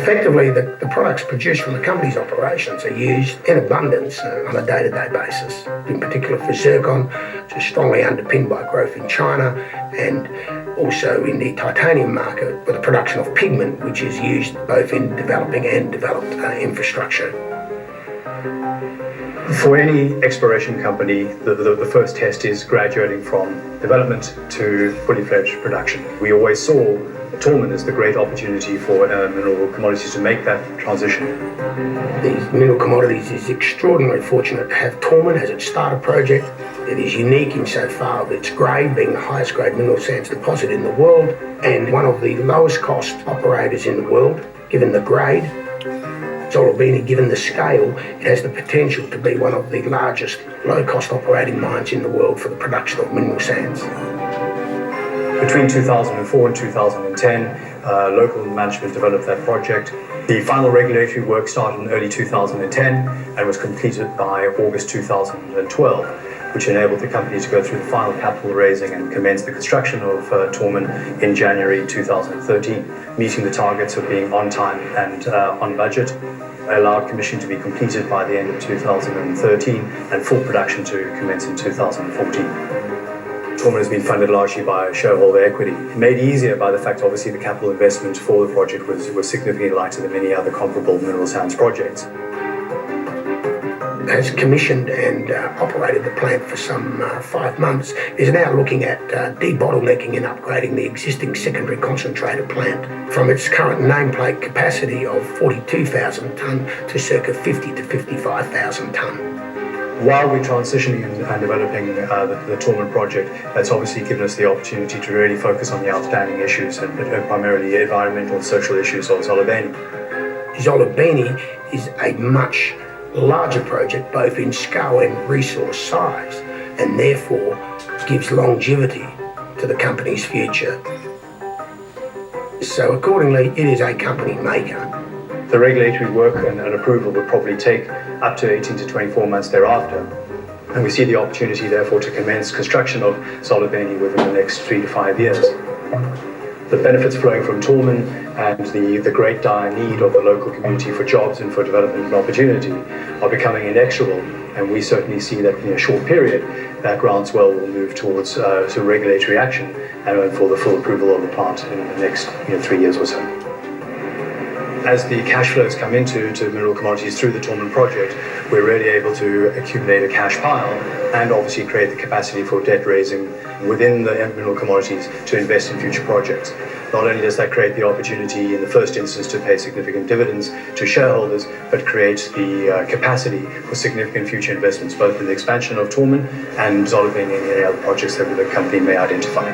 Effectively, the products produced from the company's operations are used in abundance on a day-to-day basis, in particular for zircon, which is strongly underpinned by growth in China, and also in the titanium market for the production of pigment, which is used both in developing and developed infrastructure. For any exploration company, the first test is graduating from development to fully fledged production. We always saw Tormund as the great opportunity for mineral commodities to make that transition. These mineral commodities is extraordinarily fortunate to have Tormund as its starter project. It is unique insofar of its grade, being the highest grade mineral sands deposit in the world and one of the lowest cost operators in the world, given the grade. Zolobini, given the scale, it has the potential to be one of the largest low-cost operating mines in the world for the production of mineral sands. Between 2004 and 2010, local management developed that project. The final regulatory work started in early 2010 and was completed by August 2012, which enabled the company to go through the final capital raising and commence the construction of Tormund in January 2013, meeting the targets of being on time and on budget, allowed commissioning to be completed by the end of 2013 and full production to commence in 2014. Tormund has been funded largely by shareholder equity, made easier by the fact obviously the capital investment for the project was significantly lighter than many other comparable mineral sands projects. Has commissioned and operated the plant for some 5 months, is now looking at debottlenecking and upgrading the existing secondary concentrator plant from its current nameplate capacity of 42,000 tonne to circa 50 to 55,000 tonne. While we're transitioning and developing the Tormund project, that's obviously given us the opportunity to really focus on the outstanding issues and primarily environmental and social issues of Zolobini. Zolobini is a much larger project both in scale and resource size, and therefore gives longevity to the company's future. So accordingly, it is a company maker. The regulatory work and approval will probably take up to 18 to 24 months thereafter, and we see the opportunity therefore to commence construction of Zolobini within the next 3 to 5 years. The benefits flowing from Tormund and the great dire need of the local community for jobs and for development and opportunity are becoming inexorable, and we certainly see that in a short period that groundswell will move towards to regulatory action and for the full approval of the plant in the next 3 years or so. As the cash flows come into mineral commodities through the Tormund project, we're really able to accumulate a cash pile and obviously create the capacity for debt raising within the mineral commodities to invest in future projects. Not only does that create the opportunity in the first instance to pay significant dividends to shareholders, but creates the capacity for significant future investments, both in the expansion of Tormund and Zolobini and any other projects that the company may identify.